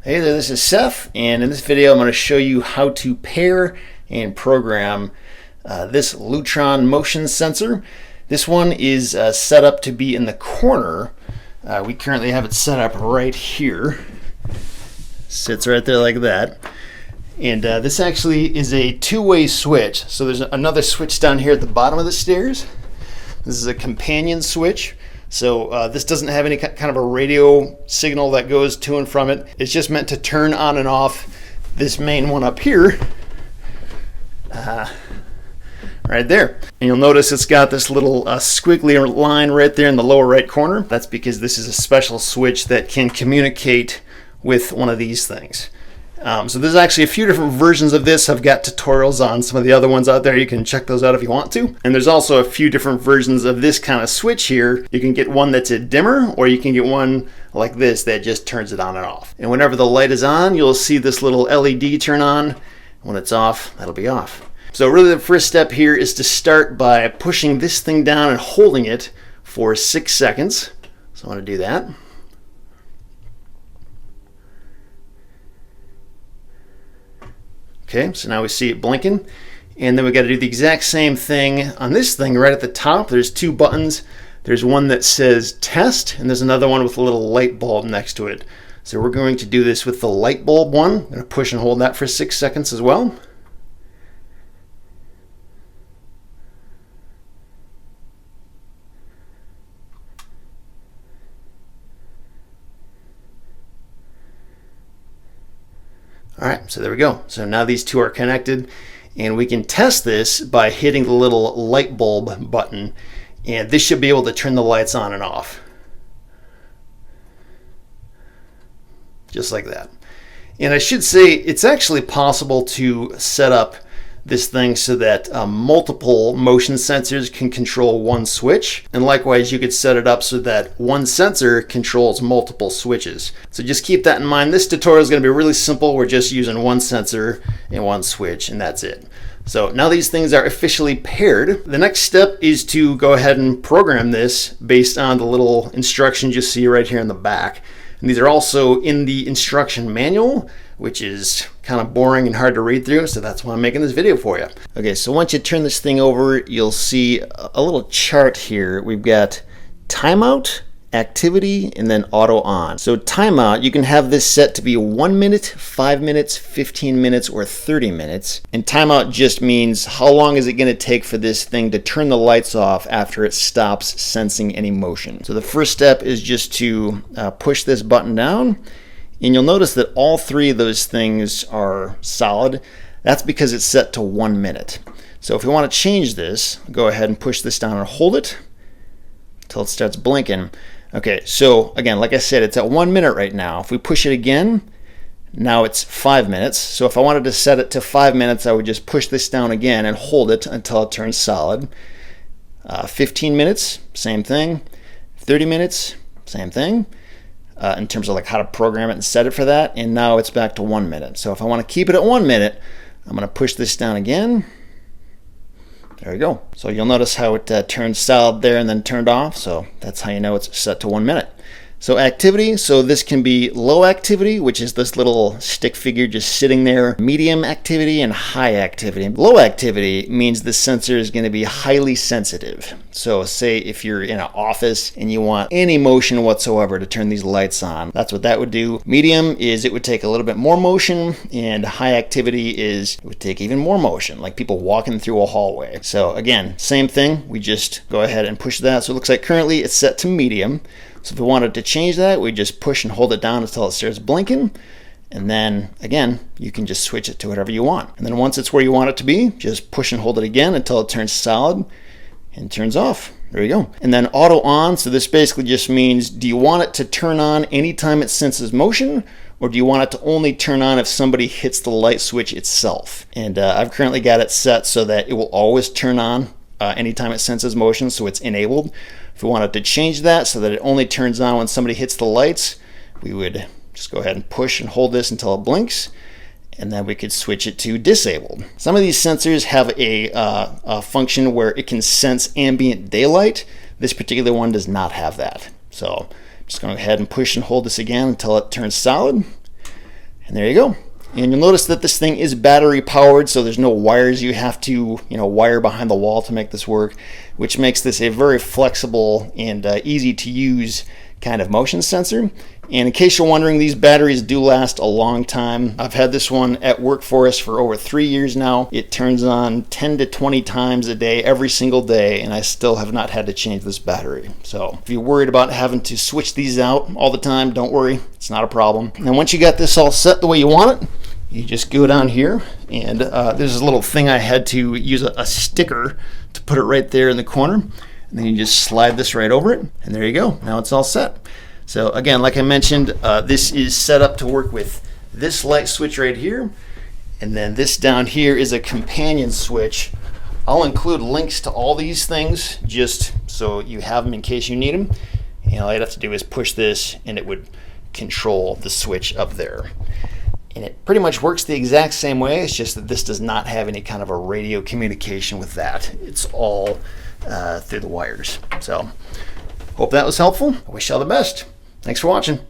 Hey there, this is Seth, and in this video I'm going to show you how to pair and program this Lutron motion sensor. This one is set up to be in the corner. We currently have it set up right here. Sits right there like that. And this actually is a two-way switch. So there's another switch down here at the bottom of the stairs. This is a companion switch. So this doesn't have any kind of a radio signal that goes to and from it. It's just meant to turn on and off this main one up here, right there. And you'll notice it's got this little squiggly line right there in the lower right corner. That's because this is a special switch that can communicate with one of these things. So there's actually a few different versions of this. I've got tutorials on some of the other ones out there. You can check those out if you want to. And there's also a few different versions of this kind of switch here. You can get one that's a dimmer, or you can get one like this that just turns it on and off. And whenever the light is on, you'll see this little LED turn on. When it's off, that'll be off. So really the first step here is to start by pushing this thing down and holding it for 6 seconds. So I want to do that. Okay, so now we see it blinking, and then we got to do the exact same thing on this thing right at the top. There's two buttons. There's one that says test, and there's another one with a little light bulb next to it. So we're going to do this with the light bulb one. I'm going to push and hold that for 6 seconds as well. All right, so there we go. So now these two are connected, and we can test this by hitting the little light bulb button, and this should be able to turn the lights on and off. Just like that. And I should say it's actually possible to set up this thing so that multiple motion sensors can control one switch, and likewise you could set it up so that one sensor controls multiple switches. So just keep that in mind. This tutorial is going to be really simple. We're just using one sensor and one switch, and that's it. So now these things are officially paired. The next step is to go ahead and program this based on the little instructions you see right here in the back. And these are also in the instruction manual, which is kind of boring and hard to read through, so that's why I'm making this video for you. Okay, so once you turn this thing over, you'll see a little chart here. We've got timeout, activity, and then auto on. So timeout, you can have this set to be 1 minute, 5 minutes, 15 minutes, or 30 minutes. And timeout just means how long is it going to take for this thing to turn the lights off after it stops sensing any motion. So the first step is just to push this button down, and you'll notice that all three of those things are solid. That's because it's set to 1 minute. So if we want to change this, go ahead and push this down and hold it until it starts blinking. Okay, so again, like I said, it's at 1 minute right now. If we push it again, now it's 5 minutes. So if I wanted to set it to 5 minutes, I would just push this down again and hold it until it turns solid. 15 minutes, same thing. 30 minutes, same thing. In terms of like how to program it and set it for that. And now it's back to 1 minute. So if I want to keep it at 1 minute, I'm going to push this down again. There we go. So you'll notice how it turned solid there and then turned off. So that's how you know it's set to 1 minute. So activity, so this can be low activity, which is this little stick figure just sitting there, medium activity, and high activity. Low activity means the sensor is going to be highly sensitive. So say if you're in an office and you want any motion whatsoever to turn these lights on, that's what that would do. Medium is it would take a little bit more motion, and high activity is it would take even more motion, like people walking through a hallway. So again, same thing, we just go ahead and push that. So it looks like currently it's set to medium. So if we wanted to change that, we just push and hold it down until it starts blinking. And then again, you can just switch it to whatever you want. And then once it's where you want it to be, just push and hold it again until it turns solid and turns off. There you go. And then auto on, so this basically just means, do you want it to turn on anytime it senses motion, or do you want it to only turn on if somebody hits the light switch itself? And I've currently got it set so that it will always turn on anytime it senses motion, so it's enabled. If we wanted to change that so that it only turns on when somebody hits the lights, we would just go ahead and push and hold this until it blinks, and then we could switch it to disabled. Some of these sensors have a function where it can sense ambient daylight. This particular one does not have that. So I'm just going to go ahead and push and hold this again until it turns solid. And there you go. And you'll notice that this thing is battery powered, so there's no wires you have to, wire behind the wall to make this work, which makes this a very flexible and easy to use kind of motion sensor. And in case you're wondering, these batteries do last a long time. I've had this one at work for us for over 3 years now. It turns on 10 to 20 times a day, every single day, and I still have not had to change this battery. So if you're worried about having to switch these out all the time, don't worry, it's not a problem. And once you got this all set the way you want it, you just go down here, and there's a little thing I had to use a sticker to put it right there in the corner. And then you just slide this right over it, and there you go. Now it's all set. So again, like I mentioned, this is set up to work with this light switch right here, and then this down here is a companion switch. I'll include links to all these things just so you have them in case you need them. And all you'd have to do is push this, and it would control the switch up there. And it pretty much works the exact same way. It's just that this does not have any kind of a radio communication with that. It's all through the wires. So hope that was helpful. I wish you all the best. Thanks for watching.